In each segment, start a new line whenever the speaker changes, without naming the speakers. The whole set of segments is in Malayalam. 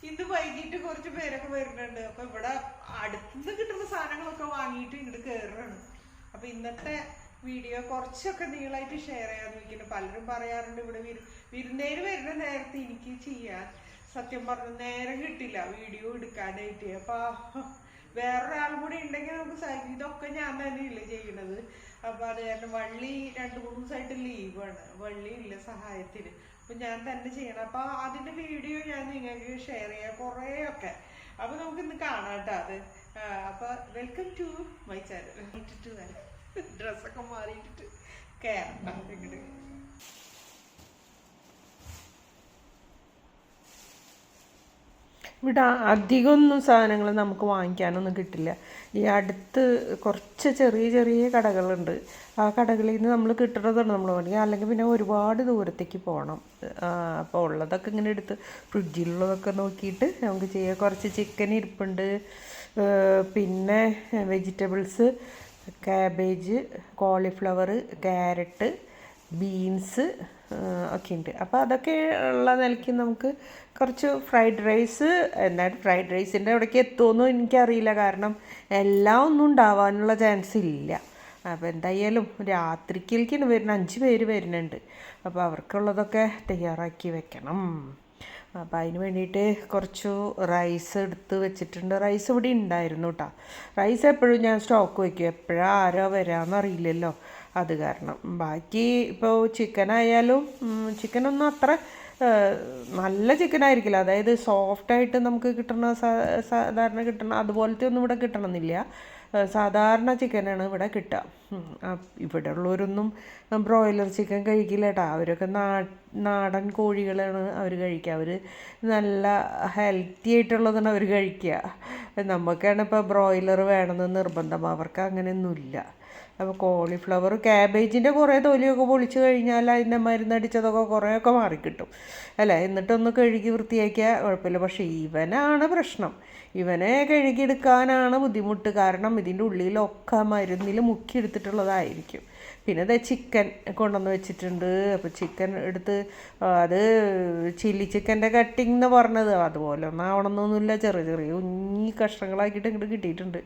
ഇന്ന് വൈകിട്ട് കുറച്ച് പേരൊക്കെ വരുന്നുണ്ട്. അപ്പൊ ഇവിടെ അടുത്തുനിന്ന് കിട്ടുന്ന സാധനങ്ങളൊക്കെ വാങ്ങിയിട്ട് ഇങ്ങോട്ട് കയറാണ്. അപ്പൊ ഇന്നത്തെ വീഡിയോ കുറച്ചൊക്കെ നീളായിട്ട് ഷെയർ ചെയ്യാന്ന് വെക്കുന്നു. പലരും പറയാറുണ്ട് ഇവിടെ വിരുന്നേര് വരുന്ന നേരത്തെ എനിക്ക് ചെയ്യാൻ സത്യം പറഞ്ഞ നേരം കിട്ടില്ല വീഡിയോ എടുക്കാനായിട്ട്. അപ്പൊ വേറൊരാളും കൂടി ഉണ്ടെങ്കിൽ നമുക്ക് ഇതൊക്കെ ഞാൻ തന്നെയല്ലേ ചെയ്യണത്. അപ്പൊ അത് കാരണം വള്ളി 2-3 ദിവസമായിട്ട് ലീവാണ്, വള്ളി ഇല്ല സഹായത്തിന്. അപ്പൊ ഞാൻ തന്നെ ചെയ്യണം. അപ്പൊ അതിന്റെ വീഡിയോ ഞാൻ നിങ്ങൾക്ക് ഷെയർ ചെയ്യാം കുറേയൊക്കെ. അപ്പൊ നമുക്ക് ഇന്ന് കാണാട്ടോ അത്. അപ്പൊ വെൽക്കം ടു മൈ ചാനൽ. ഇട്ടിട്ട് വരാം, ഡ്രസ്സൊക്കെ മാറിയിട്ടിട്ട് കയറണം ഇങ്ങോട്ട്.
ഇവിടെ അധികമൊന്നും സാധനങ്ങൾ നമുക്ക് വാങ്ങിക്കാനൊന്നും കിട്ടില്ല. ഈ അടുത്ത് കുറച്ച് ചെറിയ ചെറിയ കടകളുണ്ട്. ആ കടകളിൽ നിന്ന് നമ്മൾ കിട്ടുന്നതാണ് നമ്മൾ വാങ്ങിക്കുക. അല്ലെങ്കിൽ പിന്നെ ഒരുപാട് ദൂരത്തേക്ക് പോകണം. അപ്പോൾ ഉള്ളതൊക്കെ ഇങ്ങനെ എടുത്ത് ഫ്രിഡ്ജിലുള്ളതൊക്കെ നോക്കിയിട്ട് നമുക്ക് ചെയ്യാം. കുറച്ച് ചിക്കൻ ഇരിപ്പുണ്ട്, പിന്നെ vegetables, cabbage, cauliflower, carrot, beans ഒക്കെ ഉണ്ട്. അപ്പോൾ അതൊക്കെ ഉള്ള നിലയ്ക്ക് നമുക്ക് കുറച്ച് ഫ്രൈഡ് റൈസ്, എന്നാലും ഫ്രൈഡ് റൈസിൻ്റെ അവിടേക്ക് എത്തുമെന്നും എനിക്കറിയില്ല. കാരണം എല്ലാം ഒന്നും ഉണ്ടാവാനുള്ള ചാൻസ് ഇല്ല. അപ്പോൾ എന്തായാലും രാത്രിക്കേക്കാണ് വരുന്നത്. 5 പേര് വരുന്നുണ്ട്. അപ്പോൾ അവർക്കുള്ളതൊക്കെ തയ്യാറാക്കി വെക്കണം. അപ്പോൾ അതിന് വേണ്ടിയിട്ട് കുറച്ച് റൈസ് എടുത്ത് വെച്ചിട്ടുണ്ട്. റൈസ് ഇവിടെ ഉണ്ടായിരുന്നു കേട്ടോ. റൈസ് എപ്പോഴും ഞാൻ സ്റ്റോക്ക് വയ്ക്കും, എപ്പോഴാണ് ആരോ വരാമെന്നറിയില്ലല്ലോ. അത് കാരണം ബാക്കി ഇപ്പോൾ ചിക്കനായാലും ചിക്കനൊന്നും അത്ര നല്ല ചിക്കനായിരിക്കില്ല. അതായത് സോഫ്റ്റായിട്ട് നമുക്ക് കിട്ടുന്ന സാധാരണ കിട്ടണ അതുപോലത്തെ ഒന്നും ഇവിടെ കിട്ടണമെന്നില്ല. സാധാരണ ചിക്കനാണ് ഇവിടെ കിട്ടുക. ഇവിടെ ഉള്ളവരൊന്നും ബ്രോയിലർ ചിക്കൻ കഴിക്കില്ല കേട്ടോ. അവരൊക്കെ നാടൻ കോഴികളാണ് അവർ കഴിക്കുക. അവർ നല്ല ഹെൽത്തി ആയിട്ടുള്ളതാണ് അവർ കഴിക്കുക. നമുക്കാണ് ഇപ്പോൾ ബ്രോയിലർ വേണമെന്ന് നിർബന്ധം, അവർക്ക് അങ്ങനെയൊന്നുമില്ല. അപ്പോൾ കോളിഫ്ലവർ, ക്യാബേജിൻ്റെ കുറേ തൊലിയൊക്കെ പൊളിച്ച് കഴിഞ്ഞാൽ അതിൻ്റെ മരുന്നടിച്ചതൊക്കെ കുറേയൊക്കെ മാറിക്കിട്ടും അല്ലേ. എന്നിട്ടൊന്ന് കഴുകി വൃത്തിയാക്കിയാൽ കുഴപ്പമില്ല. പക്ഷേ ഇവനാണ് പ്രശ്നം. ഇവനെ കഴുകിയെടുക്കാനാണ് ബുദ്ധിമുട്ട്. കാരണം ഇതിൻ്റെ ഉള്ളിലൊക്കെ മരുന്നിൽ മുക്കിയെടുത്തിട്ടുള്ളതായിരിക്കും. പിന്നെ അത് ചിക്കൻ കൊണ്ടുവന്ന് വെച്ചിട്ടുണ്ട്. അപ്പോൾ ചിക്കൻ എടുത്ത് അത് ചില്ലി ചിക്കൻ്റെ കട്ടിങ് എന്ന് പറഞ്ഞത് അതുപോലെ ഒന്നും ആവണമെന്നൊന്നുമില്ല. ചെറിയ ചെറിയ കുഞ്ഞി കഷ്ണങ്ങളാക്കിയിട്ട് ഇങ്ങോട്ട് കിട്ടിയിട്ടുണ്ട്.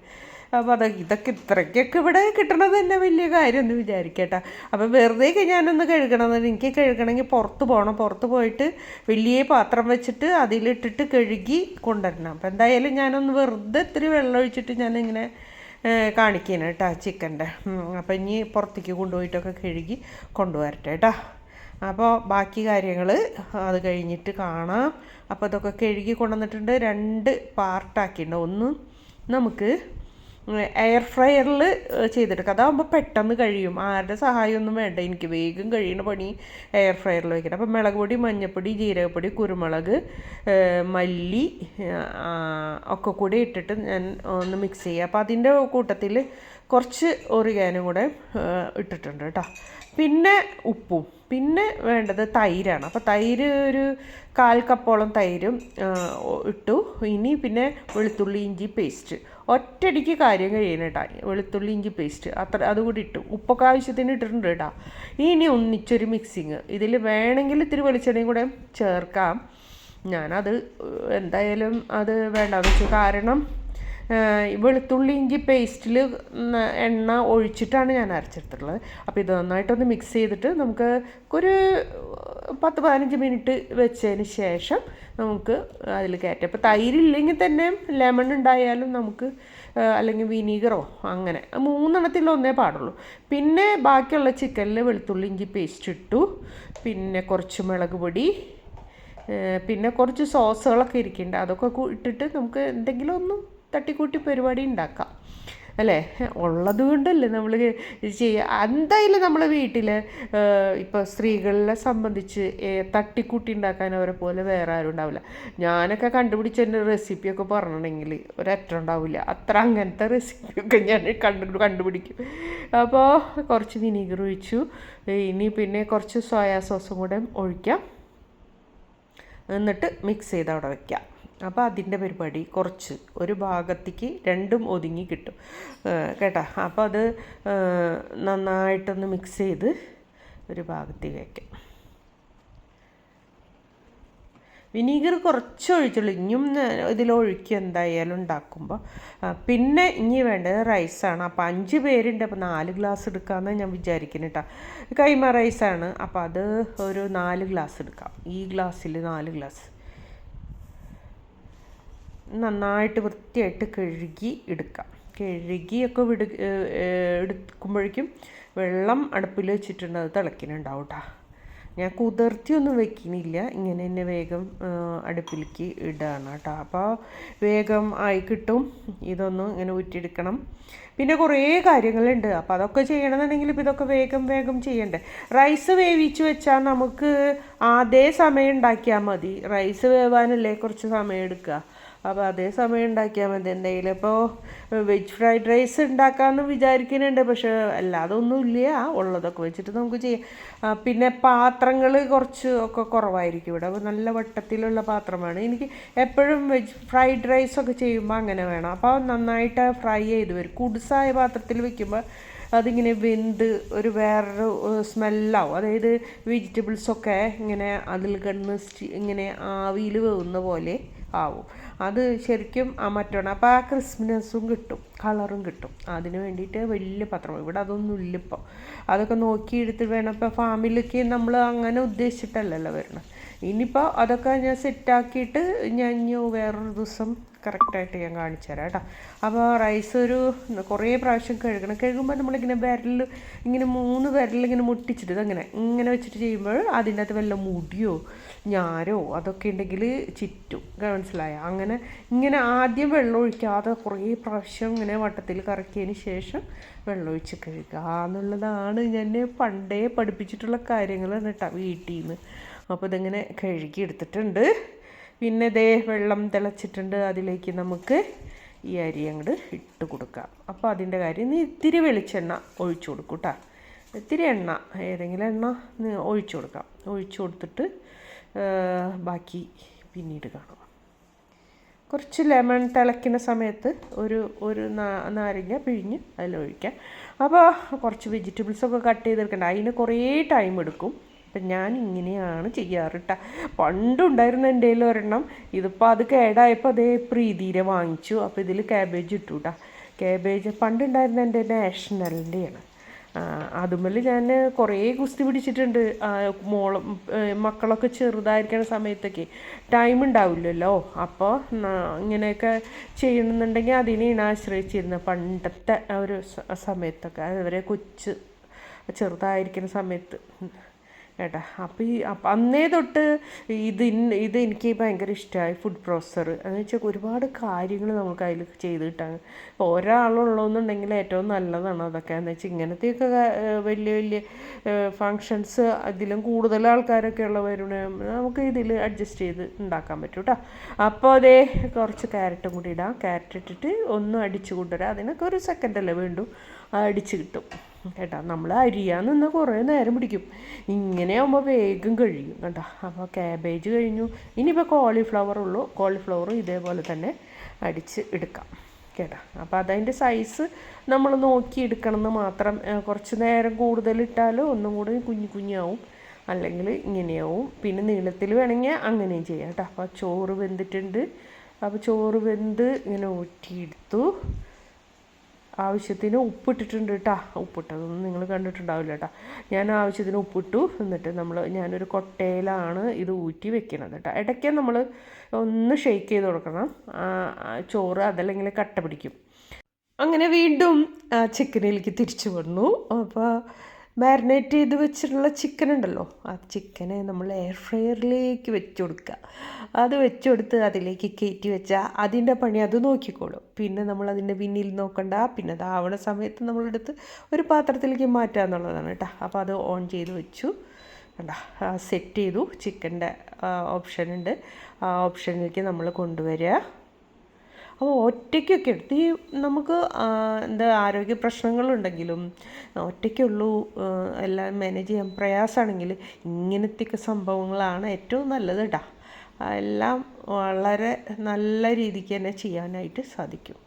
അപ്പോൾ ഇതൊക്കെ ഇത്രയ്ക്കൊക്കെ ഇവിടെ കിട്ടണത് തന്നെ വലിയ കാര്യമെന്ന് വിചാരിക്കട്ടെ. അപ്പോൾ വെറുതെ ഞാനൊന്ന് കഴുകണമെന്ന്, എനിക്ക് കഴുകണമെങ്കിൽ പുറത്ത് പോകണം. പുറത്ത് പോയിട്ട് വലിയ പാത്രം വെച്ചിട്ട് അതിലിട്ടിട്ട് കഴുകി കൊണ്ടുവരണം. അപ്പോൾ എന്തായാലും ഞാനൊന്ന് വെറുതെ ഇത്തിരി വെള്ളം ഒഴിച്ചിട്ട് ഞാനിങ്ങനെ കാണിക്കണം കേട്ടോ ചിക്കൻ്റെ. അപ്പോൾ ഇനി പുറത്തേക്ക് കൊണ്ടുപോയിട്ടൊക്കെ കഴുകി കൊണ്ടുവരട്ടെ കേട്ടോ. അപ്പോൾ ബാക്കി കാര്യങ്ങൾ അത് കഴിഞ്ഞിട്ട് കാണാം. അപ്പോൾ ഇതൊക്കെ കഴുകി കൊണ്ടുവന്നിട്ടുണ്ട്. 2 പാർട്ടാക്കിയിട്ടുണ്ട്. ഒന്ന് നമുക്ക് എയർ ഫ്രയറിൽ ചെയ്തെടുക്കുക. അതാകുമ്പോൾ പെട്ടെന്ന് കഴിയും, ആരുടെ സഹായമൊന്നും വേണ്ട. എനിക്ക് വേഗം കഴിയുന്ന പണി എയർ ഫ്രയറിൽ വയ്ക്കണം. അപ്പോൾ മുളക് പൊടി, മഞ്ഞൾപ്പൊടി, ജീരകപ്പൊടി, കുരുമുളക്, മല്ലി ഒക്കെ കൂടി ഇട്ടിട്ട് ഞാൻ ഒന്ന് മിക്സ് ചെയ്യുക. അപ്പോൾ അതിൻ്റെ കൂട്ടത്തിൽ കുറച്ച് ഒറിഗാനും കൂടെ ഇട്ടിട്ടുണ്ട് കേട്ടോ. പിന്നെ ഉപ്പും. പിന്നെ വേണ്ടത് തൈരാണ്. അപ്പോൾ തൈര് ഒരു 1/4 കപ്പോളം തൈരും ഇട്ടു. ഇനി പിന്നെ വെളുത്തുള്ളി ഇഞ്ചി പേസ്റ്റ് ഒറ്റയടിക്ക് കാര്യം കഴിയണം കേട്ടോ. വെളുത്തുള്ളി ഇഞ്ചി പേസ്റ്റ് അതുകൂടി ഇട്ടു. ഉപ്പൊക്കെ ആവശ്യത്തിന് ഇട്ടിട്ടുണ്ട് കേട്ടോ. ഇനി ഒന്നിച്ചൊരു മിക്സിങ്. ഇതിൽ വേണമെങ്കിൽ ഇത്തിരി വെളിച്ചെണ്ണയും കൂടെ ചേർക്കാം. ഞാനത് എന്തായാലും അത് വേണ്ടാന്ന് വെച്ചു. കാരണം വെളുത്തുള്ളി ഇഞ്ചി പേസ്റ്റിൽ എണ്ണ ഒഴിച്ചിട്ടാണ് ഞാൻ അരച്ചെടുത്തിട്ടുള്ളത്. അപ്പോൾ ഇത് നന്നായിട്ടൊന്ന് മിക്സ് ചെയ്തിട്ട് നമുക്ക് ഒരു 10-15 മിനിറ്റ് വെച്ചതിന് ശേഷം നമുക്ക് അതിൽ കയറ്റാം. അപ്പോൾ തൈരില്ലെങ്കിൽ തന്നെ ലെമൺ ഉണ്ടായാലും നമുക്ക്, അല്ലെങ്കിൽ വിനീഗറോ, അങ്ങനെ 3 എണ്ണത്തിലൊന്നേ പാടുള്ളൂ. പിന്നെ ബാക്കിയുള്ള ചിക്കനിൽ വെളുത്തുള്ളി ഇഞ്ചി പേസ്റ്റ് ഇട്ടു. പിന്നെ കുറച്ച് മുളക് പൊടി, പിന്നെ കുറച്ച് സോസുകളൊക്കെ ഇരിക്കുന്നുണ്ട്. അതൊക്കെ ഇട്ടിട്ട് നമുക്ക് എന്തെങ്കിലും ഒന്നും തട്ടിക്കൂട്ടി പരിപാടി ഉണ്ടാക്കാം അല്ലേ. ഉള്ളത് കൊണ്ടല്ലേ നമ്മൾ ചെയ്യുക. എന്തായാലും നമ്മളെ വീട്ടിൽ ഇപ്പോൾ സ്ത്രീകളെ സംബന്ധിച്ച് തട്ടിക്കൂട്ടി ഉണ്ടാക്കാൻ അവരെ പോലെ വേറെ ആരും ഉണ്ടാവില്ല. ഞാനൊക്കെ കണ്ടുപിടിച്ചതിൻ്റെ റെസിപ്പിയൊക്കെ പറഞ്ഞിട്ടുണ്ടെങ്കിൽ ഒരറ്റം ഉണ്ടാവില്ല. അത്ര അങ്ങനത്തെ റെസിപ്പിയൊക്കെ ഞാൻ കണ്ടുപിടിക്കും. അപ്പോൾ കുറച്ച് വിനീഗർ ഒഴിച്ചു. ഇനി പിന്നെ കുറച്ച് സോയാ സോസും കൂടെ ഒഴിക്കാം. എന്നിട്ട് മിക്സ് ചെയ്ത് അവിടെ വയ്ക്കാം. അപ്പോൾ അതിൻ്റെ പരിപാടി കുറച്ച് ഒരു ഭാഗത്തേക്ക് 2ഉം ഒതുങ്ങി കിട്ടും കേട്ടോ. അപ്പോൾ അത് നന്നായിട്ടൊന്ന് മിക്സ് ചെയ്ത് ഒരു ഭാഗത്തേക്ക് വയ്ക്കാം. വിനീഗർ കുറച്ച് ഒഴിച്ചുള്ളൂ, ഇനിയും ഇതിലൊഴിക്കുക എന്തായാലും ഉണ്ടാക്കുമ്പോൾ. പിന്നെ ഇനി വേണ്ടത് റൈസാണ്. അപ്പോൾ 5 പേരുണ്ട്, അപ്പോൾ 4 ഗ്ലാസ് എടുക്കാമെന്ന് ഞാൻ വിചാരിക്കുന്നത് കേട്ടോ. കൈമ റൈസാണ്, അപ്പോൾ അത് ഒരു 4 ഗ്ലാസ് എടുക്കാം. ഈ ഗ്ലാസ്സിൽ 4 ഗ്ലാസ് നന്നായിട്ട് വൃത്തിയായിട്ട് കഴുകി എടുക്കാം. കഴുകിയൊക്കെ എടുക്കുമ്പോഴേക്കും വെള്ളം അടുപ്പിൽ വെച്ചിട്ടുണ്ട്, അത് തിളയ്ക്കുന്നുണ്ടാവും കേട്ടോ. ഞാൻ കുതിർത്തിയൊന്നും വെക്കുന്നില്ല, ഇങ്ങനെ തന്നെ വേഗം അടുപ്പിലേക്ക് ഇടുകയാണ് കേട്ടോ. അപ്പോൾ വേഗം ആയി കിട്ടും. ഇതൊന്നും ഇങ്ങനെ ഊറ്റിയെടുക്കണം. പിന്നെ കുറേ കാര്യങ്ങളുണ്ട്, അപ്പോൾ അതൊക്കെ ചെയ്യണമെന്നുണ്ടെങ്കിൽ ഇപ്പോൾ ഇതൊക്കെ വേഗം വേഗം ചെയ്യണ്ടേ. റൈസ് വേവിച്ച് വെച്ചാൽ നമുക്ക് അതേ സമയം ഉണ്ടാക്കിയാൽ മതി. റൈസ് വേവാനല്ലേ കുറച്ച് സമയം എടുക്കുക, അപ്പോൾ അതേ സമയം ഉണ്ടാക്കിയാൽ മതി. എന്തെങ്കിലും ഇപ്പോൾ വെജ് ഫ്രൈഡ് റൈസ് ഉണ്ടാക്കാമെന്ന് വിചാരിക്കുന്നുണ്ട്, പക്ഷേ അല്ലാതെ ഒന്നുമില്ല, ഉള്ളതൊക്കെ വെച്ചിട്ട് നമുക്ക് ചെയ്യാം. പിന്നെ പാത്രങ്ങൾ കുറച്ച് ഒക്കെ കുറവായിരിക്കും ഇവിടെ, നല്ല വട്ടത്തിലുള്ള പാത്രമാണ്. എനിക്ക് എപ്പോഴും വെജ് ഫ്രൈഡ് റൈസൊക്കെ ചെയ്യുമ്പോൾ അങ്ങനെ വേണം. അപ്പോൾ നന്നായിട്ട് ഫ്രൈ ചെയ്ത് വരും. കുടുസായ പാത്രത്തിൽ വെക്കുമ്പോൾ അതിങ്ങനെ വെന്ത് ഒരു വേറൊരു സ്മെല്ലാവും. അതായത് വെജിറ്റബിൾസൊക്കെ ഇങ്ങനെ അതിൽ കിടന്ന് ഇങ്ങനെ ആവിയിൽ വേവുന്ന പോലെ ആവും. അത് ശരിക്കും മറ്റാണ്. അപ്പോൾ ആ ക്രിസ്പിനെസ്സും കിട്ടും, കളറും കിട്ടും. അതിന് വേണ്ടിയിട്ട് വലിയ പാത്രം, ഇവിടെ അതൊന്നും ഇല്ല ഇപ്പോൾ. അതൊക്കെ നോക്കി എടുത്തിട്ട് വേണം. ഇപ്പോൾ ഫാമിലിക്ക് നമ്മൾ അങ്ങനെ ഉദ്ദേശിച്ചിട്ടല്ലല്ലോ വരണം. ഇനിയിപ്പോൾ അതൊക്കെ ഞാൻ സെറ്റാക്കിയിട്ട് ഞാൻ വേറൊരു ദിവസം കറക്റ്റായിട്ട് ഞാൻ കാണിച്ചു തരാം കേട്ടോ. അപ്പോൾ റൈസ് ഒരു കുറേ പ്രാവശ്യം കഴുകണം. കഴുകുമ്പോൾ നമ്മളിങ്ങനെ വിരൽ ഇങ്ങനെ 3 വിരൽ ഇങ്ങനെ മുട്ടിച്ചിട്ട് ഇങ്ങനെ വെച്ചിട്ട് ചെയ്യുമ്പോൾ അതിൻ്റെ അകത്ത് വല്ല മുടിയോ ഞാരോ അതൊക്കെ ഉണ്ടെങ്കിൽ ചുറ്റും, മനസ്സിലായോ? അങ്ങനെ ഇങ്ങനെ ആദ്യം വെള്ളം ഒഴിക്കാതെ കുറേ പ്രാവശ്യം ഇങ്ങനെ വട്ടത്തിൽ കറക്കിയതിന് ശേഷം വെള്ളമൊഴിച്ച് കഴുകുക എന്നുള്ളതാണ് ഞാൻ പണ്ടേ പഠിപ്പിച്ചിട്ടുള്ള കാര്യങ്ങൾ കേട്ടോ വീട്ടിൽ നിന്ന്. അപ്പോൾ ഇതിങ്ങനെ കഴുകി എടുത്തിട്ടുണ്ട്. പിന്നെ ദേ വെള്ളം തിളച്ചിട്ടുണ്ട്, അതിലേക്ക് നമുക്ക് ഈ അരി അങ്ങോട്ട് ഇട്ട് കൊടുക്കാം. അപ്പോൾ അതിൻ്റെ കാര്യം ഇത്തിരി വെളിച്ചെണ്ണ ഒഴിച്ചു കൊടുക്കും കേട്ടോ. ഇത്തിരി എണ്ണ, ഏതെങ്കിലും എണ്ണ ഒഴിച്ചു കൊടുക്കാം. ഒഴിച്ചു കൊടുത്തിട്ട് ബാക്കി പിന്നീട് കാണാം. കുറച്ച് ലെമൺ തിളയ്ക്കുന്ന സമയത്ത് ഒരു നാരങ്ങ പിഴിഞ്ഞ് അതിലൊഴിക്കാം. അപ്പോൾ കുറച്ച് വെജിറ്റബിൾസൊക്കെ കട്ട് ചെയ്തെടുക്കണ്ട, അതിന് കുറേ ടൈം എടുക്കും. അപ്പം ഞാൻ ഇങ്ങനെയാണ് ചെയ്യാറ് കേട്ടോ. പണ്ടുണ്ടായിരുന്ന എൻ്റെ കയ്യിൽ ഒരെണ്ണം, ഇതിപ്പോൾ അത് കേടായപ്പോൾ അതേ പ്രീതിരെ വാങ്ങിച്ചു. അപ്പോൾ ഇതിൽ ക്യാബേജ് ഇട്ടു കേട്ടോ. ക്യാബേജ് പണ്ടുണ്ടായിരുന്ന എൻ്റെ നാഷണലിൻ്റെയാണ്. അതുമല്ല ഞാൻ കുറേ ഗുസ്തി പിടിച്ചിട്ടുണ്ട്. മക്കളൊക്കെ ചെറുതായിരിക്കുന്ന സമയത്തൊക്കെ ടൈം ഉണ്ടാവില്ലല്ലോ. അപ്പോൾ ഇങ്ങനെയൊക്കെ ചെയ്യണമെന്നുണ്ടെങ്കിൽ അതിനെയാണ് ആശ്രയിച്ചിരുന്നത് പണ്ടത്തെ ഒരു സമയത്തൊക്കെ, അവരെ ചെറുതായിരിക്കുന്ന സമയത്ത് കേട്ടാ. അപ്പം അന്നേ തൊട്ട് ഇത് എനിക്ക് ഭയങ്കര ഇഷ്ടമായി. ഫുഡ് പ്രോസസ്സർ എന്ന് വെച്ചാൽ ഒരുപാട് കാര്യങ്ങൾ നമുക്ക് അതിൽ ചെയ്ത് കിട്ടാൻ. ഇപ്പോൾ ഒരാളുള്ളതെന്നുണ്ടെങ്കിൽ ഏറ്റവും നല്ലതാണ് അതൊക്കെ. എന്ന് വെച്ചാൽ ഇങ്ങനത്തെയൊക്കെ വലിയ വലിയ ഫങ്ഷൻസ് അതിലും കൂടുതൽ ആൾക്കാരൊക്കെ ഉള്ളവരുടെ നമുക്ക് ഇതിൽ അഡ്ജസ്റ്റ് ചെയ്ത് ഉണ്ടാക്കാൻ പറ്റും കേട്ടോ. അപ്പോൾ അതേ കുറച്ച് ക്യാരറ്റും കൂടി ഇടാം. ക്യാരറ്റ് ഇട്ടിട്ട് ഒന്ന് അടിച്ച് കൊണ്ടുവരാം. അതിനൊക്കെ ഒരു സെക്കൻഡല്ലേ വേണ്ടു, അടിച്ച് കിട്ടും കേട്ടോ. നമ്മൾ അരിയാൻ നിന്ന് കുറേ നേരം പിടിക്കും. ഇങ്ങനെയാകുമ്പോൾ വേഗം കഴിയും കേട്ടോ. അപ്പോൾ ക്യാബേജ് കഴിഞ്ഞു. ഇനിയിപ്പോൾ കോളിഫ്ലവർ ഉള്ളൂ. കോളിഫ്ലവറും ഇതേപോലെ തന്നെ അടിച്ച് എടുക്കാം കേട്ടോ. അപ്പോൾ അതതിൻ്റെ സൈസ് നമ്മൾ നോക്കി എടുക്കണമെന്ന് മാത്രം. കുറച്ച് നേരം കൂടുതലിട്ടാൽ ഒന്നും കൂടി കുഞ്ഞാവും, അല്ലെങ്കിൽ ഇങ്ങനെയാവും. പിന്നെ നീളത്തിൽ വേണമെങ്കിൽ അങ്ങനെയും ചെയ്യാം കേട്ടോ. അപ്പോൾ ചോറ് വെന്തിട്ടുണ്ട്. അപ്പോൾ ചോറ് വെന്ത് ഇങ്ങനെ ഊറ്റിയെടുത്തു. ആവശ്യത്തിന് ഉപ്പിട്ടിട്ടുണ്ട് കേട്ടോ. ഉപ്പിട്ടതൊന്നും നിങ്ങൾ കണ്ടിട്ടുണ്ടാവില്ല കേട്ടോ. ഞാൻ ആവശ്യത്തിന് ഉപ്പിട്ടു. എന്നിട്ട് ഞാനൊരു കൊട്ടയിലാണ് ഇത് ഊറ്റി വെക്കണത് കേട്ടോ. ഇടയ്ക്ക് നമ്മൾ ഒന്ന് ഷെയ്ക്ക് ചെയ്ത് കൊടുക്കണം, ചോറ് അതല്ലെങ്കിൽ കട്ട പിടിക്കും. അങ്ങനെ വീണ്ടും ചിക്കനിലേക്ക് തിരിച്ചു വന്നു. അപ്പോൾ മാരിനേറ്റ് ചെയ്ത് വെച്ചിട്ടുള്ള ചിക്കൻ ഉണ്ടല്ലോ, ആ ചിക്കനെ നമ്മൾ എയർ ഫ്രയറിലേക്ക് വെച്ച് കൊടുക്കുക. അത് വെച്ച് കൊടുത്ത് അതിലേക്ക് കയറ്റി വെച്ചാൽ അതിൻ്റെ പണി അത് നോക്കിക്കോളും. പിന്നെ നമ്മൾ അതിൻ്റെ പിന്നിൽ നോക്കണ്ട. പിന്നെ അതാവണ സമയത്ത് നമ്മളെടുത്ത് ഒരു പാത്രത്തിലേക്ക് മാറ്റുക എന്നുള്ളതാണ് കേട്ടോ. അപ്പോൾ അത് ഓൺ ചെയ്ത് വെച്ചു കണ്ട, സെറ്റ് ചെയ്തു. ചിക്കൻ്റെ ഓപ്ഷൻ ഉണ്ട്, ആ ഓപ്ഷനിലേക്ക് നമ്മൾ കൊണ്ടുവരിക. അപ്പോൾ ഒറ്റയ്ക്കൊക്കെ എടുത്ത് നമുക്ക് ആരോഗ്യ പ്രശ്നങ്ങളുണ്ടെങ്കിലും ഒറ്റയ്ക്കുള്ളൂ എല്ലാം മാനേജ് ചെയ്യാൻ പ്രയാസമാണെങ്കിൽ ഇങ്ങനത്തെയൊക്കെ സംഭവങ്ങളാണ് ഏറ്റവും നല്ലത് കേട്ടോ. എല്ലാം വളരെ നല്ല രീതിക്ക് തന്നെ ചെയ്യാനായിട്ട് സാധിക്കും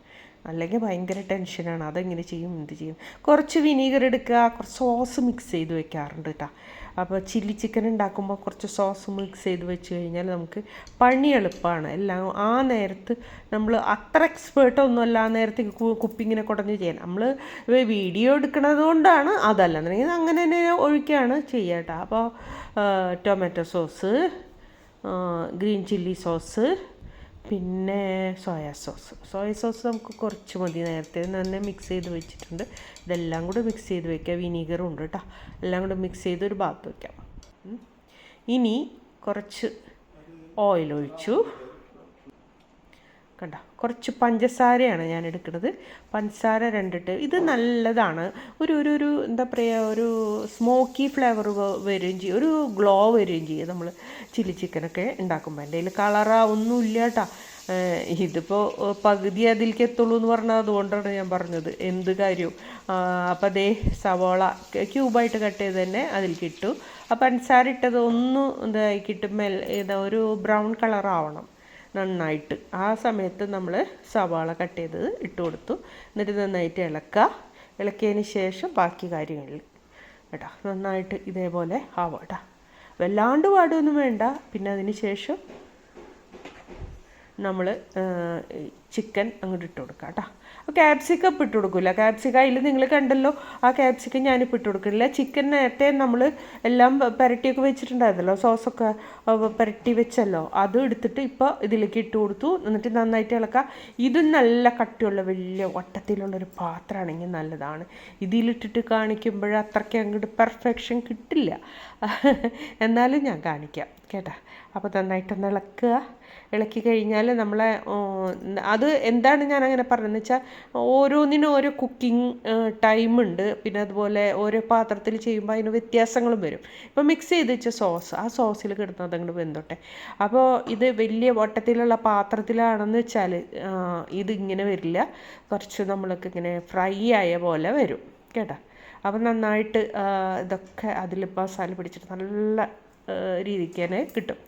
അല്ലെങ്കിൽ ഭയങ്കര ടെൻഷനാണ്, അതെങ്ങനെ ചെയ്യും എന്ത് ചെയ്യും. കുറച്ച് വിനീഗർ എടുക്കുക, കുറച്ച് സോസ് മിക്സ് ചെയ്ത് വെക്കാറുണ്ട് കേട്ടോ. അപ്പോൾ ചില്ലി ചിക്കൻ ഉണ്ടാക്കുമ്പോൾ കുറച്ച് സോസ് മിക്സ് ചെയ്ത് വെച്ച് കഴിഞ്ഞാൽ നമുക്ക് പണി എളുപ്പമാണ്. എല്ലാം ആ നേരത്ത് നമ്മൾ അത്ര എക്സ്പേർട്ടൊന്നുമല്ല ആ നേരത്ത് കുപ്പിങ്ങിനെ കുടഞ്ഞ് ചെയ്യാൻ. നമ്മൾ വീഡിയോ എടുക്കുന്നത് കൊണ്ടാണ്, അതല്ലെന്നുണ്ടെങ്കിൽ അങ്ങനെ തന്നെ ഒഴിക്കുകയാണ് ചെയ്യുക കേട്ടോ. അപ്പോൾ tomato sauce, green chilli sauce, പിന്നെ സോയാ സോസ് നമുക്ക് കുറച്ച് മതി, നേരത്തെ തന്നെ മിക്സ് ചെയ്ത് വെച്ചിട്ടുണ്ട്. ഇതെല്ലാം കൂടെ മിക്സ് ചെയ്ത് വെക്കുക. വിനീഗറും ഉണ്ട് കേട്ടോ. എല്ലാം കൂടെ മിക്സ് ചെയ്ത് ഒരു ഭാഗത്ത് വയ്ക്കാം. ഇനി കുറച്ച് ഓയിൽ ഒഴിച്ചു. കണ്ട, കുറച്ച് പഞ്ചസാരയാണ് ഞാൻ എടുക്കുന്നത്. പഞ്ചസാര 2 ഇത് നല്ലതാണ്. ഒരു എന്താ പറയുക, ഒരു സ്മോക്കി ഫ്ലേവർ വരികയും ചെയ്യും, ഒരു ഗ്ലോ വരികയും ചെയ്യും നമ്മൾ ചില്ലി ചിക്കനൊക്കെ ഉണ്ടാക്കുമ്പോൾ. എൻ്റെ കയ്യിൽ കളറൊന്നും ഇല്ല കേട്ടോ. ഇതിപ്പോൾ പകുതി അതിലേക്ക് എത്തുള്ളൂ എന്ന് പറഞ്ഞാൽ അതുകൊണ്ടാണ് ഞാൻ പറഞ്ഞത്, എന്ത് കാര്യവും. അപ്പോൾ അതേ സവോള ക്യൂബായിട്ട് കട്ട് ചെയ്ത് തന്നെ അതിലേക്ക് ഇട്ടു. ആ പഞ്ചസാര ഇട്ടത് ഒന്ന് ഇതാക്കിയിട്ട് ഒരു ബ്രൗൺ കളറാവണം നന്നായിട്ട്. ആ സമയത്ത് നമ്മൾ സവാള കട്ട് ചെയ്തത് ഇട്ട് കൊടുത്തു. എന്നിട്ട് നന്നായിട്ട് ഇളക്കിയതിന് ശേഷം ബാക്കി കാര്യങ്ങളിൽ കേട്ടോ നന്നായിട്ട് ഇതേപോലെ ആവാം കേട്ടോ. വല്ലാണ്ട് പാടൊന്നും വേണ്ട. പിന്നെ അതിന് ശേഷം നമ്മൾ ചിക്കൻ അങ്ങോട്ട് ഇട്ട് കൊടുക്കാം കേട്ടോ. ക്യാപ്സിക്കം ഇപ്പം ഇട്ട് കൊടുക്കില്ല. ക്യാപ്സിക്കം അതിൽ നിങ്ങൾ കണ്ടല്ലോ, ആ ക്യാപ്സിക്കം ഞാനിപ്പോൾ ഇട്ട് കൊടുക്കില്ല. ചിക്കൻ നേരത്തെ നമ്മൾ എല്ലാം പുരട്ടിയൊക്കെ വെച്ചിട്ടുണ്ടായിരുന്നല്ലോ, സോസൊക്കെ പുരട്ടി വെച്ചല്ലോ, അത് എടുത്തിട്ട് ഇപ്പോൾ ഇതിലേക്ക് ഇട്ട് കൊടുത്തു. എന്നിട്ട് നന്നായിട്ട് ഇളക്കാം. ഇത് നല്ല കട്ടിയുള്ള വലിയ വട്ടത്തിലുള്ളൊരു പാത്രമാണെങ്കിൽ നല്ലതാണ്. ഇതിലിട്ടിട്ട് കാണിക്കുമ്പോൾ അത്രയ്ക്ക് അങ്ങോട്ട് പെർഫെക്ഷൻ കിട്ടില്ല. എന്നാലും ഞാൻ കാണിക്കാം കേട്ടോ. അപ്പോൾ നന്നായിട്ടൊന്ന് ഇളക്കി കഴിഞ്ഞാൽ നമ്മളെ അത് എന്താണ് ഞാൻ അങ്ങനെ പറഞ്ഞതെന്ന് വെച്ചാൽ, ഓരോന്നിനും ഓരോ കുക്കിംഗ് ടൈമുണ്ട്. പിന്നെ അതുപോലെ ഓരോ പാത്രത്തിൽ ചെയ്യുമ്പോൾ അതിന് വ്യത്യാസങ്ങളും വരും. ഇപ്പോൾ മിക്സ് ചെയ്ത് വെച്ച സോസ്, ആ സോസിൽ കിടന്നത് അങ്ങോട്ട് വെന്തോട്ടെ. അപ്പോൾ ഇത് വലിയ വട്ടത്തിലുള്ള പാത്രത്തിലാണെന്ന് വെച്ചാൽ ഇതിങ്ങനെ വരില്ല, കുറച്ച് നമ്മൾക്ക് ഇങ്ങനെ ഫ്രൈ ആയ പോലെ വരും കേട്ടോ. അപ്പോൾ നന്നായിട്ട് ഇതൊക്കെ അതിൽ മസാല പിടിച്ചിട്ട് നല്ല രീതിക്ക് തന്നെ കിട്ടും.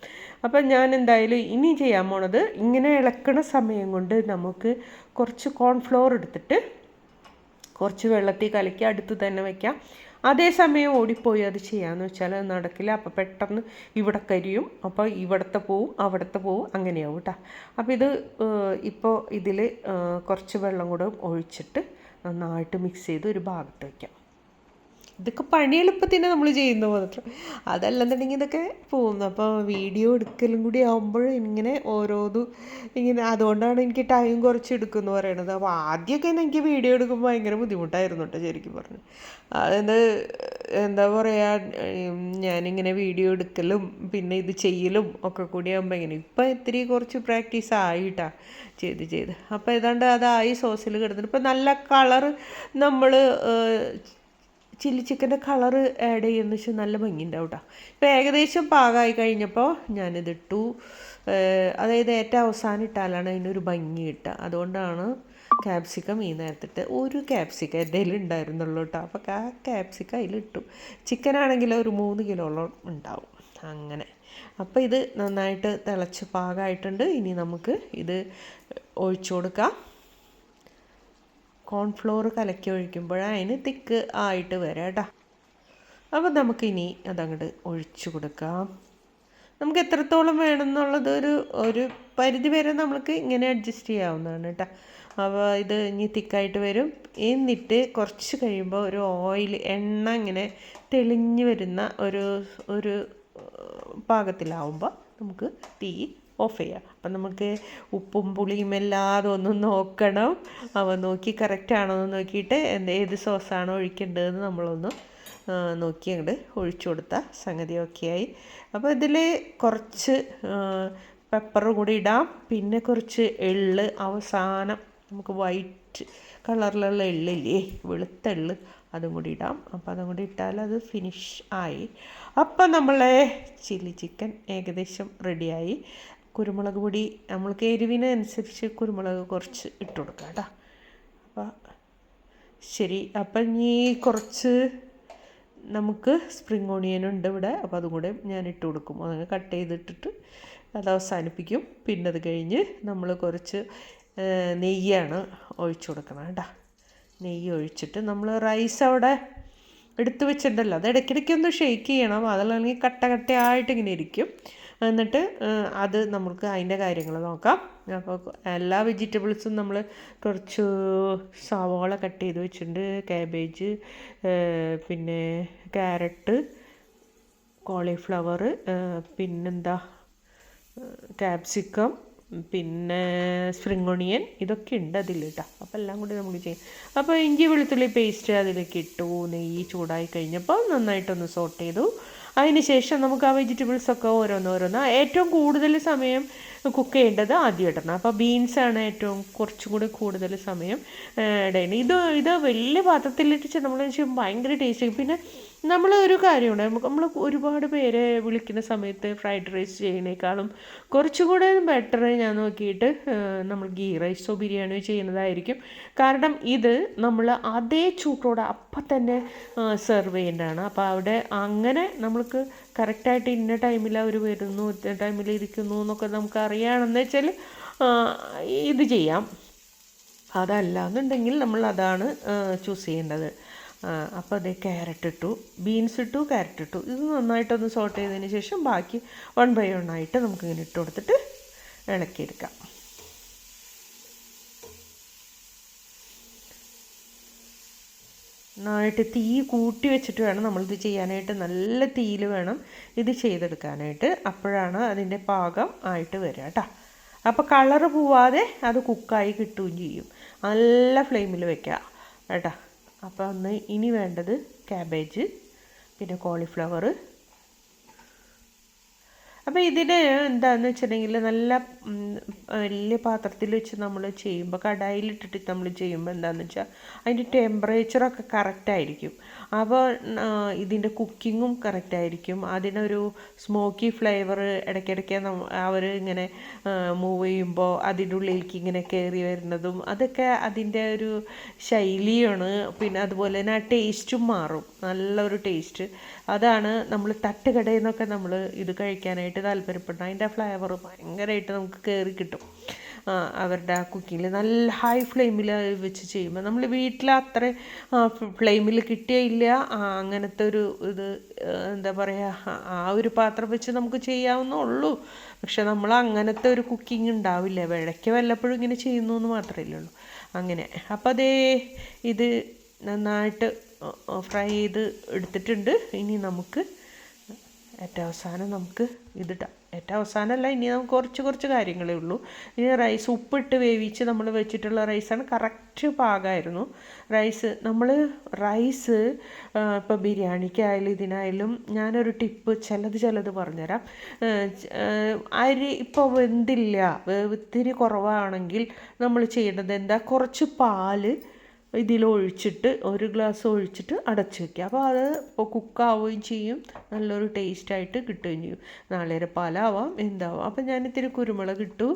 അപ്പം ഞാൻ എന്തായാലും ഇനി ചെയ്യാൻ പോണത്, ഇങ്ങനെ ഇളക്കണ സമയം കൊണ്ട് നമുക്ക് കുറച്ച് കോൺഫ്ലോർ എടുത്തിട്ട് കുറച്ച് വെള്ളത്തിൽ കലക്കി അടുത്ത് തന്നെ വയ്ക്കാം. അതേസമയം ഓടിപ്പോയി അത് ചെയ്യാമെന്ന് വെച്ചാൽ അത് നടക്കില്ല. അപ്പോൾ പെട്ടെന്ന് ഇവിടെ കരിയും, അപ്പോൾ ഇവിടുത്തെ പോവും അവിടുത്തെ പോവും, അങ്ങനെയാവും കേട്ടോ. അപ്പോൾ ഇത് ഇപ്പോൾ ഇതിൽ കുറച്ച് വെള്ളം കൂടെ ഒഴിച്ചിട്ട് നന്നായിട്ട് മിക്സ് ചെയ്ത് ഒരു ഭാഗത്ത് വയ്ക്കാം. ഇതൊക്കെ പണി എളുപ്പത്തിന് നമ്മൾ ചെയ്യുന്ന മാത്രം, അതല്ലെന്നുണ്ടെങ്കിൽ ഇതൊക്കെ പോകുന്നു. അപ്പോൾ വീഡിയോ എടുക്കലും കൂടി ആകുമ്പോൾ ഇങ്ങനെ ഓരോന്നും ഇങ്ങനെ, അതുകൊണ്ടാണ് എനിക്ക് ടൈം കുറച്ച് എടുക്കുമെന്ന് പറയണത്. അപ്പോൾ ആദ്യമൊക്കെ എനിക്ക് വീഡിയോ എടുക്കുമ്പോൾ ഭയങ്കര ബുദ്ധിമുട്ടായിരുന്നു കേട്ടോ ശരിക്കും പറഞ്ഞു. അതെന്ത് എന്താ പറയുക, ഞാനിങ്ങനെ വീഡിയോ എടുക്കലും പിന്നെ ഇത് ചെയ്യലും ഒക്കെ കൂടി ആകുമ്പോൾ ഇങ്ങനെ. ഇപ്പം ഇത്തിരി കുറച്ച് പ്രാക്ടീസ് ആയിട്ടാ ചെയ്ത്. അപ്പോൾ ഏതാണ്ട് അതായി സോസിൽ കിടന്നിട്ട്. ഇപ്പം നല്ല കളറ് നമ്മൾ ചില്ലി ചിക്കൻ്റെ കളറ് ആഡ് ചെയ്യുന്ന വെച്ചാൽ നല്ല ഭംഗിയുണ്ടാവും കേട്ടോ. ഇപ്പോൾ ഏകദേശം പാകമായി കഴിഞ്ഞപ്പോൾ ഞാനിതിട്ടു. അതായത് ഏറ്റവും അവസാനം ഇട്ടാലാണ് അതിനൊരു ഭംഗി കിട്ടുക. അതുകൊണ്ടാണ് ക്യാപ്സിക്കം ഈ നേരത്തിട്ട്. ഒരു ക്യാപ്സിക്കം എൻ്റെ കയ്യിൽ ഉണ്ടായിരുന്നുള്ളൂ കേട്ടോ. അപ്പോൾ ആ ക്യാപ്സിക്കം അതിലിട്ടു. ചിക്കനാണെങ്കിൽ ഒരു 3 കിലോളം ഉണ്ടാവും അങ്ങനെ. അപ്പോൾ ഇത് നന്നായിട്ട് തിളച്ച് പാകമായിട്ടുണ്ട്. ഇനി നമുക്ക് ഇത് ഒഴിച്ചു കൊടുക്കാം. കോൺഫ്ലോർ കലക്കി ഒഴിക്കുമ്പോഴാണ് അതിന് തിക്ക് ആയിട്ട് വരാം കേട്ടോ. അപ്പോൾ നമുക്കിനി അതങ്ങോട്ട് ഒഴിച്ചു കൊടുക്കാം. നമുക്ക് എത്രത്തോളം വേണമെന്നുള്ളത് ഒരു പരിധി വരെ നമുക്ക് ഇങ്ങനെ അഡ്ജസ്റ്റ് ചെയ്യാവുന്നതാണ് കേട്ടോ. അപ്പോൾ ഇത് ഇനി തിക്കായിട്ട് വരും. എന്നിട്ട് കുറച്ച് കഴിയുമ്പോൾ ഒരു എണ്ണ ഇങ്ങനെ തെളിഞ്ഞ് വരുന്ന ഒരു പാകത്തിലാവുമ്പോൾ നമുക്ക് തീ ഓഫ് ചെയ്യാം. അപ്പം നമുക്ക് ഉപ്പും പുളിയും എല്ലാതും ഒന്ന് നോക്കണം. നോക്കി കറക്റ്റാണോ എന്ന് നോക്കിയിട്ട് ഏത് സോസാണോ ഒഴിക്കേണ്ടതെന്ന് നമ്മളൊന്ന് നോക്കി അങ്ങോട്ട് ഒഴിച്ചു കൊടുത്താൽ സംഗതി ഓക്കെ ആയി. അപ്പോൾ ഇതിൽ കുറച്ച് പെപ്പർ കൂടി ഇടാം. പിന്നെ കുറച്ച് എള്ള് അവസാനം, നമുക്ക് വൈറ്റ് കളറിലുള്ള എള്ളില്ലേ, വെളുത്ത എള്ള്, അതും കൂടി ഇടാം. അപ്പോൾ അതും കൂടി ഇട്ടാൽ അത് ഫിനിഷ് ആയി. അപ്പം നമ്മളെ ചില്ലി ചിക്കൻ ഏകദേശം റെഡിയായി. കുരുമുളക് പൊടി നമ്മൾക്ക് എരിവിനനുസരിച്ച് കുരുമുളക് കുറച്ച് ഇട്ട് കൊടുക്കാം കേട്ടോ. അപ്പോൾ ശരി. അപ്പം ഇനി കുറച്ച് നമുക്ക് സ്പ്രിംഗ് ഓണിയൻ ഉണ്ട് ഇവിടെ, അപ്പോൾ അതും കൂടെ ഞാൻ ഇട്ട് കൊടുക്കും. അതങ്ങ് കട്ട് ചെയ്തിട്ടിട്ട് അത് അവസാനിപ്പിക്കും. പിന്നെ അത് കഴിഞ്ഞ് നമ്മൾ കുറച്ച് നെയ്യാണ് ഒഴിച്ചു കൊടുക്കണം കേട്ടോ. നെയ്യ് ഒഴിച്ചിട്ട് നമ്മൾ റൈസ് അവിടെ എടുത്ത് വെച്ചിട്ടുണ്ടല്ലോ, അത് ഇടയ്ക്കിടയ്ക്ക് ഒന്ന് ഷെയ്ക്ക് ചെയ്യണം, അതല്ലെങ്കിൽ കട്ട കട്ടയായിട്ട് ഇങ്ങനെ ഇരിക്കും. എന്നിട്ട് അത് നമുക്ക് അതിൻ്റെ കാര്യങ്ങൾ നോക്കാം. അപ്പോൾ എല്ലാ വെജിറ്റബിൾസും നമ്മൾ കുറച്ച് സവാള കട്ട് ചെയ്ത് വെച്ചിട്ടുണ്ട്, കാബേജ്, പിന്നെ ക്യാരറ്റ്, കോളിഫ്ലവർ, പിന്നെന്താ ക്യാപ്സിക്കം, പിന്നെ സ്പ്രിംഗ് ഒണിയൻ, ഇതൊക്കെ ഉണ്ട് അതിൽ കേട്ടോ. അപ്പോൾ എല്ലാം കൂടി നമുക്ക് ചെയ്യാം. അപ്പോൾ ഇഞ്ചി വെളുത്തുള്ളി പേസ്റ്റ് അതിലേക്ക് ഇട്ടു. നെയ്യ് ചൂടായി കഴിഞ്ഞപ്പോൾ നന്നായിട്ടൊന്ന് സോട്ട് ചെയ്തു. അതിന് ശേഷം നമുക്ക് ആ വെജിറ്റബിൾസൊക്കെ ഓരോന്നോരോന്ന് ഏറ്റവും കൂടുതൽ സമയം കുക്ക് ചെയ്യേണ്ടത് ആദ്യം ഇടണം. അപ്പോൾ ബീൻസാണ് ഏറ്റവും കുറച്ചും കൂടി കൂടുതൽ സമയം ഇടേണ്ടത്. ഇത് വലിയ പാത്രത്തിലിട്ട് നമ്മൾ ഭയങ്കര ടേസ്റ്റ്. പിന്നെ നമ്മൾ ഒരു കാര്യമുണ്ട്, നമ്മൾ ഒരുപാട് പേരെ വിളിക്കുന്ന സമയത്ത് ഫ്രൈഡ് റൈസ് ചെയ്യുന്നതിനേക്കാളും കുറച്ചും കൂടെ ബെറ്റർ ഞാൻ നോക്കിയിട്ട് നമ്മൾ ഗീ റൈസോ ബിരിയാണിയോ ചെയ്യുന്നതായിരിക്കും. കാരണം ഇത് നമ്മൾ അതേ ചൂട്ടോടെ അപ്പം തന്നെ സെർവ് ചെയ്യേണ്ടതാണ്. അപ്പോൾ അവിടെ അങ്ങനെ നമ്മൾക്ക് കറക്റ്റായിട്ട് ഇന്ന ടൈമിൽ അവർ വരുന്നു, ഇന്ന ടൈമിൽ ഇരിക്കുന്നു എന്നൊക്കെ നമുക്ക് അറിയുകയാണെന്ന് വെച്ചാൽ ഇത് ചെയ്യാം. അതല്ല എന്നുണ്ടെങ്കിൽ നമ്മൾ അതാണ് ചൂസ് ചെയ്യേണ്ടത്. അപ്പോൾ അതേ ക്യാരറ്റ് ഇട്ടു, ബീൻസ് ഇട്ടു, ക്യാരറ്റ് ഇട്ടു. ഇത് നന്നായിട്ടൊന്ന് സോട്ട് ചെയ്തതിന് ശേഷം ബാക്കി 1 by 1 ആയിട്ട് നമുക്കിങ്ങനെ ഇട്ട് കൊടുത്തിട്ട് ഇളക്കിയെടുക്കാം. നന്നായിട്ട് തീ കൂട്ടി വെച്ചിട്ട് വേണം നമ്മളിത് ചെയ്യാനായിട്ട്. നല്ല തീയിൽ വേണം ഇത് ചെയ്തെടുക്കാനായിട്ട്, അപ്പോഴാണ് അതിൻ്റെ പാകം ആയിട്ട് വരിക കേട്ടോ. അപ്പോൾ കളറ് പോവാതെ അത് കുക്കായി കിട്ടുകയും ചെയ്യും. നല്ല ഫ്ലെയിമിൽ വെക്കുക കേട്ടോ. അപ്പോൾ ഇനി വേണ്ടത് ക്യാബേജ്, പിന്നെ കോളിഫ്ലവർ. അപ്പോൾ ഇതിന് എന്താണെന്ന് വെച്ചിട്ടുണ്ടെങ്കിൽ നല്ല വലിയ പാത്രത്തിൽ വെച്ച് നമ്മൾ ചെയ്യുമ്പോൾ, കടായിലിട്ടിട്ട് നമ്മൾ ചെയ്യുമ്പോൾ എന്താണെന്ന് വെച്ചാൽ അതിൻ്റെ ടെമ്പറേച്ചറൊക്കെ കറക്റ്റായിരിക്കും. അപ്പോൾ ഇതിൻ്റെ കുക്കിങ്ങും കറക്റ്റായിരിക്കും. അതിനൊരു സ്മോക്കി ഫ്ലേവർ ഇടയ്ക്കിടയ്ക്ക് അവർ ഇങ്ങനെ മൂവ് ചെയ്യുമ്പോൾ അതിൻ്റെ ഉള്ളിലേക്ക് ഇങ്ങനെ കയറി വരുന്നതും അതൊക്കെ അതിൻ്റെ ഒരു ശൈലിയാണ്. പിന്നെ അതുപോലെ തന്നെ ആ ടേസ്റ്റും മാറും, നല്ലൊരു ടേസ്റ്റ്. അതാണ് നമ്മൾ തട്ടുകടയിൽ നിന്നൊക്കെ നമ്മൾ ഇത് കഴിക്കാനായിട്ട് താല്പര്യപ്പെടുന്നത്. അതിൻ്റെ ഫ്ലേവർ ഭയങ്കരമായിട്ട് നമുക്ക് കയറി കിട്ടും. അവരുടെ ആ കുക്കിങ്ങിൽ നല്ല ഹൈ ഫ്ലെയിമിൽ വെച്ച് ചെയ്യുമ്പോൾ നമ്മൾ വീട്ടിൽ അത്ര ഫ്ലെയിമിൽ കിട്ടിയില്ല. അങ്ങനത്തെ ഒരു ഇത് എന്താ പറയുക, ആ ഒരു പാത്രം വെച്ച് നമുക്ക് ചെയ്യാവുന്നുള്ളൂ. പക്ഷെ നമ്മൾ അങ്ങനത്തെ ഒരു കുക്കിംഗ് ഉണ്ടാവില്ല. ഇടയ്ക്ക് വല്ലപ്പോഴും ഇങ്ങനെ ചെയ്യുന്നു എന്ന് മാത്രമേ ഉള്ളൂ. അങ്ങനെ അപ്പോൾ അതേ ഇത് നന്നായിട്ട് ഫ്രൈ ചെയ്ത് എടുത്തിട്ടുണ്ട്. ഇനി നമുക്ക് ഏറ്റവും അവസാനം നമുക്ക് ഇതിടാം. ഏറ്റവും അവസാനമല്ല, ഇനി നമുക്ക് കുറച്ച് കാര്യങ്ങളേ ഉള്ളൂ. ഇനി റൈസ് ഉപ്പിട്ട് വേവിച്ച് നമ്മൾ വെച്ചിട്ടുള്ള റൈസാണ്. കറക്റ്റ് പാകമായിരുന്നു റൈസ്. ഇപ്പോൾ ബിരിയാണിക്കായാലും ഇതിനായാലും ഞാനൊരു ടിപ്പ് ചിലത് പറഞ്ഞുതരാം. അരി ഇപ്പോൾ വെന്തില്ല, ഇത്തിരി കുറവാണെങ്കിൽ നമ്മൾ ചെയ്യേണ്ടത് എന്താ, കുറച്ച് പാല് ഇതിലൊഴിച്ചിട്ട് 1 ഗ്ലാസ് ഒഴിച്ചിട്ട് അടച്ചു വയ്ക്കുക. അപ്പോൾ അത് ഇപ്പോൾ കുക്കാവുകയും ചെയ്യും, നല്ലൊരു ടേസ്റ്റായിട്ട് കിട്ടുകയും ചെയ്യും. നാളികേരപ്പാലാവാം, എന്താവാം. അപ്പോൾ ഞാനിത്തിരി കുരുമുളക് ഇട്ടു,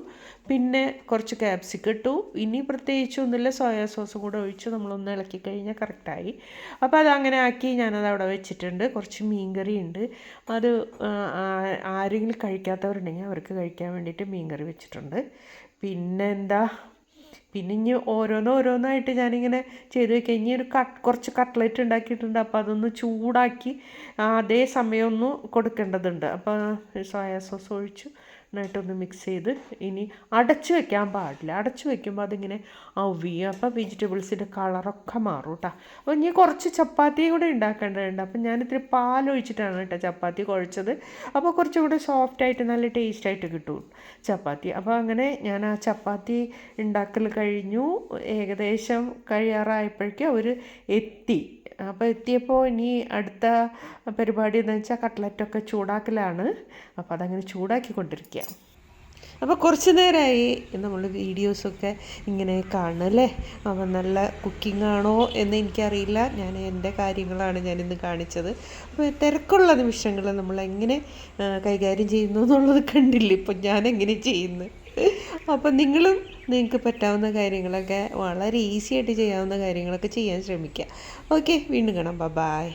പിന്നെ കുറച്ച് ക്യാപ്സിക്കം ഇട്ടു. ഇനി പ്രത്യേകിച്ചൊന്നുമില്ല, സോയാ സോസും കൂടെ ഒഴിച്ച് നമ്മളൊന്ന് ഇളക്കി കഴിഞ്ഞാൽ കറക്റ്റായി. അപ്പോൾ അതങ്ങനെ ആക്കി ഞാനത് അവിടെ വെച്ചിട്ടുണ്ട്. കുറച്ച് മീൻകറി ഉണ്ട്, അത് ആരെങ്കിലും കഴിക്കാത്തവരുണ്ടെങ്കിൽ അവർക്ക് കഴിക്കാൻ വേണ്ടിയിട്ട് മീൻകറി വെച്ചിട്ടുണ്ട്. പിന്നെ ഇനി ഓരോന്നായിട്ട് ഞാനിങ്ങനെ ചെയ്ത് വയ്ക്കുക. ഇനി കുറച്ച് കട്ട്ലറ്റ് ഉണ്ടാക്കിയിട്ടുണ്ട്. അപ്പോൾ അതൊന്ന് ചൂടാക്കി അതേ സമയം ഒന്ന് കൊടുക്കേണ്ടതുണ്ട്. അപ്പോൾ സോയാ സോസ് ഒഴിച്ച് നന്നായിട്ടൊന്ന് മിക്സ് ചെയ്ത് ഇനി അടച്ചു വെക്കാൻ പാടില്ല. അടച്ചു വെക്കുമ്പോൾ അതിങ്ങനെ അവിയും. അപ്പോൾ വെജിറ്റബിൾസിൻ്റെ കളറൊക്കെ മാറും കേട്ടോ. അപ്പോൾ ഇനി കുറച്ച് ചപ്പാത്തിയും കൂടെ ഉണ്ടാക്കേണ്ടതുണ്ട്. അപ്പം ഞാനിത്തിരി പാലൊഴിച്ചിട്ടാണ് കേട്ടോ ചപ്പാത്തി കുഴച്ചത്. അപ്പോൾ കുറച്ചും കൂടെ സോഫ്റ്റായിട്ട് നല്ല ടേസ്റ്റായിട്ട് കിട്ടും ചപ്പാത്തി. അപ്പോൾ അങ്ങനെ ഞാൻ ആ ചപ്പാത്തി ഉണ്ടാക്കൽ കഴിഞ്ഞു. ഏകദേശം കഴിയാറായപ്പോഴേക്കും അവർ എത്തി. അപ്പോൾ എത്തിയപ്പോൾ ഇനി അടുത്ത പരിപാടി എന്ന് വെച്ചാൽ കട്ട്ലറ്റൊക്കെ ചൂടാക്കലാണ്. അപ്പോൾ അതങ്ങനെ ചൂടാക്കിക്കൊണ്ടിരിക്കുക. അപ്പോൾ കുറച്ച് നേരമായി നമ്മൾ വീഡിയോസൊക്കെ ഇങ്ങനെ കാണുമല്ലേ. അപ്പോൾ നല്ല കുക്കിംഗ് ആണോ എന്ന് എനിക്കറിയില്ല. ഞാൻ എൻ്റെ കാര്യങ്ങളാണ് ഞാനിന്ന് കാണിച്ചത്. അപ്പോൾ തിരക്കുള്ള നിമിഷങ്ങൾ നമ്മളെങ്ങനെ കൈകാര്യം ചെയ്യുന്നു എന്നുള്ളത് കണ്ടില്ലേ ഇപ്പോൾ ഞാനെങ്ങനെ ചെയ്യുന്നു. അപ്പം നിങ്ങൾക്ക് പറ്റാവുന്ന കാര്യങ്ങളൊക്കെ വളരെ ഈസി ആയിട്ട് ചെയ്യാവുന്ന കാര്യങ്ങളൊക്കെ ചെയ്യാൻ ശ്രമിക്കുക. ഓക്കെ, വീണ്ടും കാണാം. ബൈ.